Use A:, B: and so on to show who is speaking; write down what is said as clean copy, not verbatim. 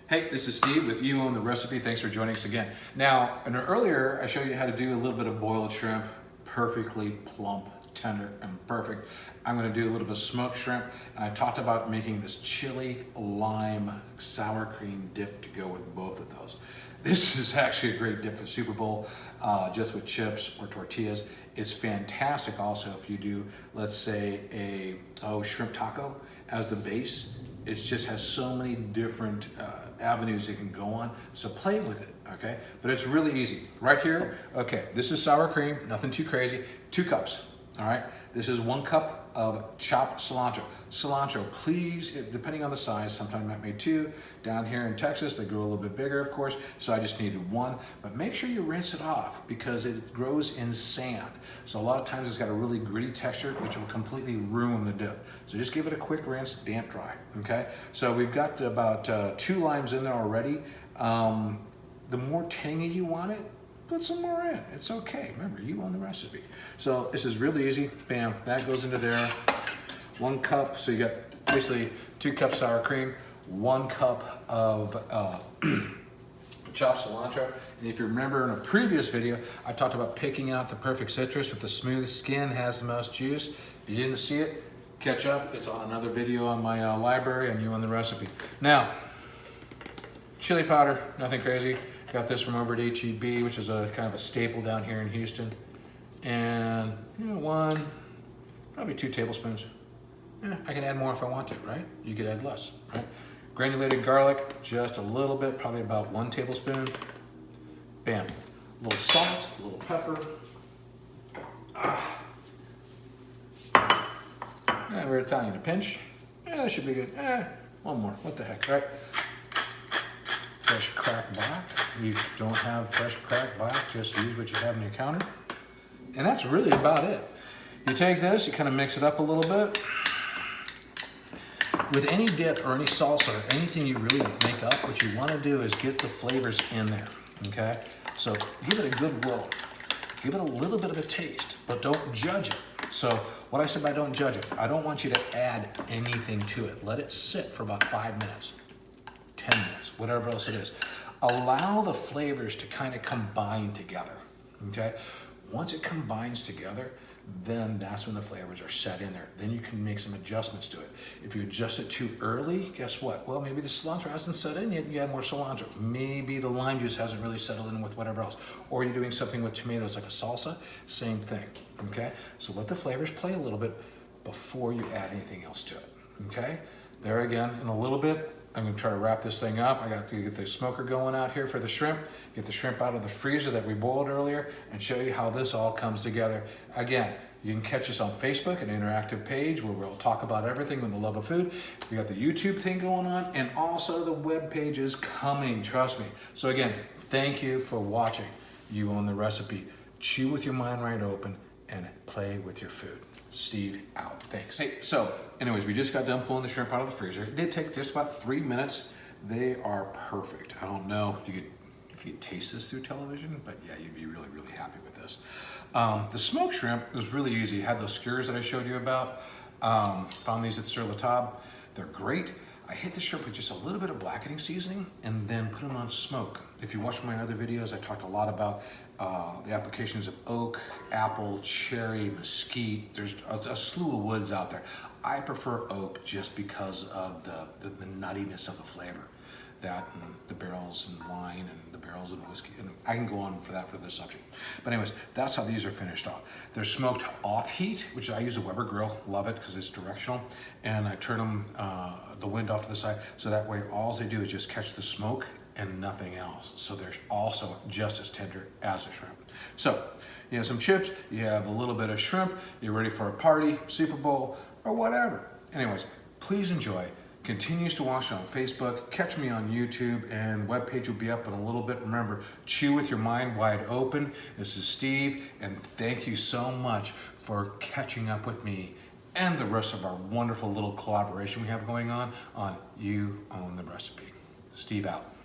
A: Hey, this is Steve with You Own the Recipe. Thanks for joining us again. Now, earlier I showed you how to do a little bit of boiled shrimp, perfectly plump, tender, and perfect. I'm gonna do a little bit of smoked shrimp, and I talked about making this chili lime sour cream dip to go with both of those. This is actually a great dip for Super Bowl, just with chips or tortillas. It's fantastic also if you do, let's say, a shrimp taco as the base. It just has so many different avenues it can go on, so play with it, okay? But it's really easy. Right here, okay, this is sour cream, nothing too crazy, 2 cups, all right? This is 1 cup of chopped cilantro. Cilantro, please, depending on the size, sometimes I made 2. Down here in Texas, they grow a little bip bigger, of course, so I just needed 1. But make sure you rinse it off because it grows in sand. So a lot of times it's got a really gritty texture, which will completely ruin the dip. So just give it a quick rinse, damp dry, okay? So we've got about 2 limes in there already. The more tangy you want it, put some more in. It's okay. Remember, you own the recipe. So this is really easy. Bam, that goes into there. 1 cup, so you got basically 2 cups sour cream, 1 cup of chopped cilantro. And if you remember in a previous video, I talked about picking out the perfect citrus with the smooth skin, has the most juice. If you didn't see it, catch up. It's on another video on my library and You Own the Recipe. Now, chili powder, nothing crazy. Got this from over at HEB, which is a kind of a staple down here in Houston. And probably 2 tablespoons. I can add more if I want to, right? You could add less, right? Granulated garlic, just a little bit, probably about 1 tablespoon. Bam. A little salt, a little pepper. We're Italian, a pinch. That should be good. 1 more, what the heck, right? Fresh cracked black. If you don't have fresh cracked black, just use what you have on your counter. And that's really about it. You take this, you kind of mix it up a little bit. With any dip or any salsa or anything you really make up, what you want to do is get the flavors in there, okay? So give it a good roll. Give it a little bit of a taste, but don't judge it. So what I said by don't judge it, I don't want you to add anything to it. Let it sit for about 5 minutes, 10 minutes, whatever else it is. Allow the flavors to kind of combine together, okay? Once it combines together, then that's when the flavors are set in there. Then you can make some adjustments to it. If you adjust it too early, guess what? Well, maybe the cilantro hasn't set in yet, you add more cilantro. Maybe the lime juice hasn't really settled in with whatever else. Or you're doing something with tomatoes like a salsa, same thing, okay? So let the flavors play a little bit before you add anything else to it, okay? There again, in a little bit, I'm gonna try to wrap this thing up. I got to get the smoker going out here for the shrimp, get the shrimp out of the freezer that we boiled earlier, and show you how this all comes together. Again, you can catch us on Facebook, an interactive page where we'll talk about everything with the love of food. We got the YouTube thing going on, and also the web page is coming, trust me. So again, thank you for watching You Own the Recipe. Chew with your mind right open and play with your food. Steve out. Thanks. Hey, so anyways, we just got done pulling the shrimp out of the freezer. It did take just about 3 minutes. They are perfect. I don't know if you could taste this through television, but yeah, you'd be really, really happy with this. The smoked shrimp was really easy. Had those skewers that I showed you about. Found these at Sur La Table. They're great. I hit the shrimp with just a little bit of blackening seasoning and then put them on smoke. If you watch my other videos, I talked a lot about the applications of oak, apple, cherry, mesquite. There's a slew of woods out there. I prefer oak just because of the nuttiness of the flavor. That and the barrels and wine and the barrels and whiskey. And I can go on for that for this subject. But anyways, that's how these are finished off. They're smoked off heat, which I use a Weber grill. Love it because it's directional. And I turn them, the wind off to the side. So that way all they do is just catch the smoke and nothing else. So they're also just as tender as a shrimp. So you have some chips, you have a little bit of shrimp, you're ready for a party, Super Bowl, or whatever. Anyways, please enjoy. Continues to watch on Facebook, catch me on YouTube, and webpage will be up in a little bit. Remember, chew with your mind wide open. This is Steve, and thank you so much for catching up with me and the rest of our wonderful little collaboration we have going on You Own the Recipe. Steve out.